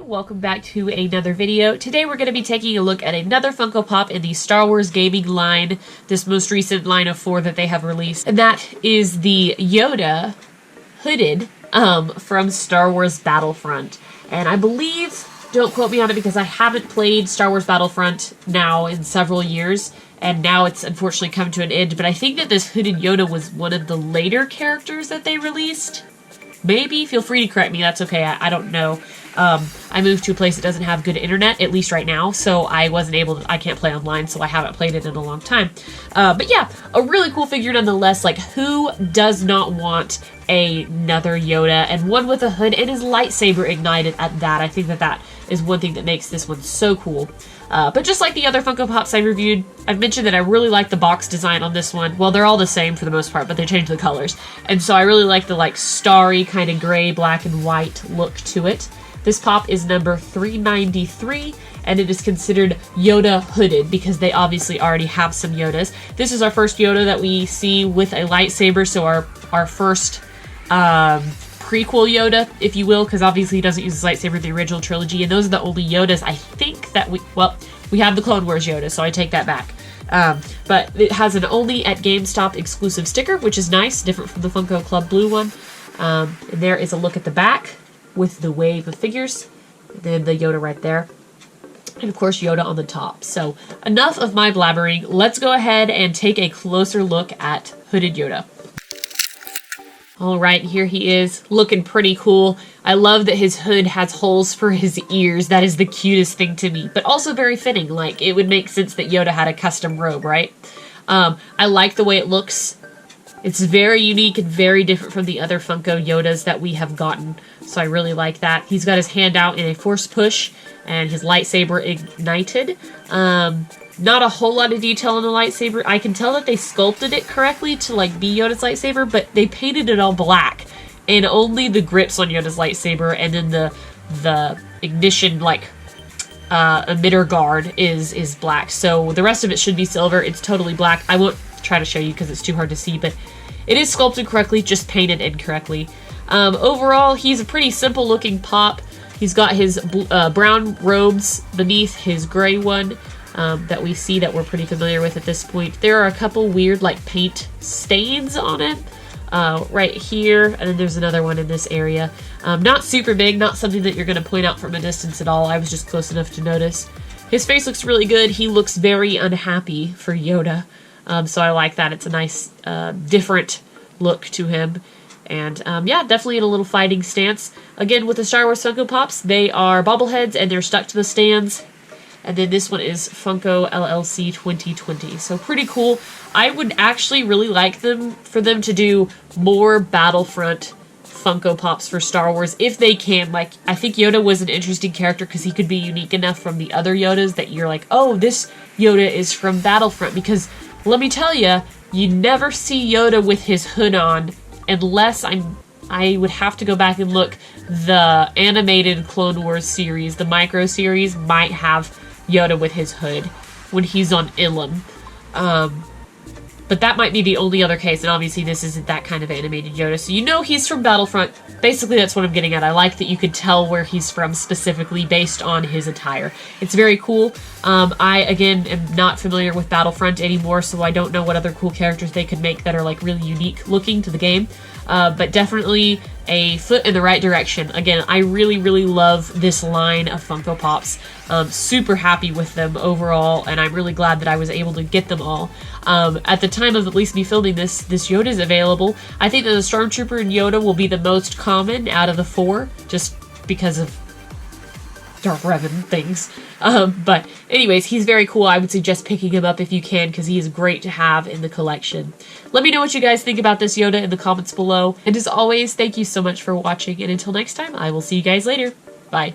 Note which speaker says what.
Speaker 1: welcome back to another video. Today we're going to be taking a look at another Funko Pop in the Star Wars gaming line, this most recent line of 4 that they have released, and that is the Yoda hooded from Star Wars Battlefront. And I believe, don't quote me on it because I haven't played Star Wars Battlefront now in several years, and now it's unfortunately come to an end, but I think that this hooded Yoda was one of the later characters that they released. Maybe? Feel free to correct me, that's okay, I don't know. I moved to a place that doesn't have good internet, at least right now, so I wasn't able to, I can't play online, so I haven't played it in a long time. But yeah, a really cool figure nonetheless. Like, who does not want another Yoda, and one with a hood and his lightsaber ignited at that? I think that that is one thing that makes this one so cool. But just like the other Funko Pops I reviewed, I've mentioned that I really like the box design on this one. Well, they're all the same for the most part, but they changed the colors. And so I really like the like starry kind of gray, black, and white look to it. This pop is number 393, and it is considered Yoda hooded because they obviously already have some Yodas. This is our first Yoda that we see with a lightsaber, so our first prequel Yoda, if you will, because obviously he doesn't use his lightsaber in the original trilogy, and those are the only Yodas I think that we have the Clone Wars Yoda, so I take that back. But it has an only at GameStop exclusive sticker, which is nice, different from the Funko Club Blue one. And there is a look at the back with the wave of figures, and then the Yoda right there, and of course Yoda on the top. So enough of my blabbering, let's go ahead and take a closer look at hooded Yoda. Alright, here he is, looking pretty cool. I love that his hood has holes for his ears. That is the cutest thing to me, but also very fitting. Like, it would make sense that Yoda had a custom robe, right? I like the way it looks. It's very unique and very different from the other Funko Yodas that we have gotten, so I really like that. He's got his hand out in a force push, and his lightsaber ignited. Not a whole lot of detail on the lightsaber. I can tell that they sculpted it correctly to like be Yoda's lightsaber, but they painted it all black, and only the grips on Yoda's lightsaber and then the ignition like emitter guard is black. So the rest of it should be silver. It's totally black. I won't try to show you because it's too hard to see, but it is sculpted correctly, just painted incorrectly. Overall, he's a pretty simple looking pop. He's got his brown robes beneath his gray one. That we see that we're pretty familiar with at this point. There are a couple weird like paint stains on it right here, and then there's another one in this area. Not super big, not something that you're going to point out from a distance at all. I was just close enough to notice. His face looks really good. He looks very unhappy for Yoda, so I like that. It's a nice different look to him. And yeah, definitely in a little fighting stance. Again, with the Star Wars Funko Pops, they are bobbleheads and they're stuck to the stands. And then this one is Funko LLC 2020. So pretty cool. I would actually really like for them to do more Battlefront Funko Pops for Star Wars if they can. Like, I think Yoda was an interesting character because he could be unique enough from the other Yodas that you're like, oh, this Yoda is from Battlefront. Because let me tell you, you never see Yoda with his hood on unless I would have to go back and look. The animated Clone Wars series, the micro series, might have Yoda with his hood when he's on Ilum. But that might be the only other case, and obviously this isn't that kind of animated Yoda, so you know he's from Battlefront. Basically, that's what I'm getting at. I like that you could tell where he's from specifically based on his attire. It's very cool. I, again, am not familiar with Battlefront anymore, so I don't know what other cool characters they could make that are, like, really unique looking to the game. But definitely a foot in the right direction. Again, I really, really love this line of Funko Pops. Super happy with them overall, and I'm really glad that I was able to get them all. At the time of at least me filming this Yoda is available. I think that the Stormtrooper and Yoda will be the most common out of the 4, just because of Darth Revan things. But anyways, he's very cool. I would suggest picking him up if you can, because he is great to have in the collection. Let me know what you guys think about this Yoda in the comments below. And as always, thank you so much for watching, and until next time, I will see you guys later. Bye.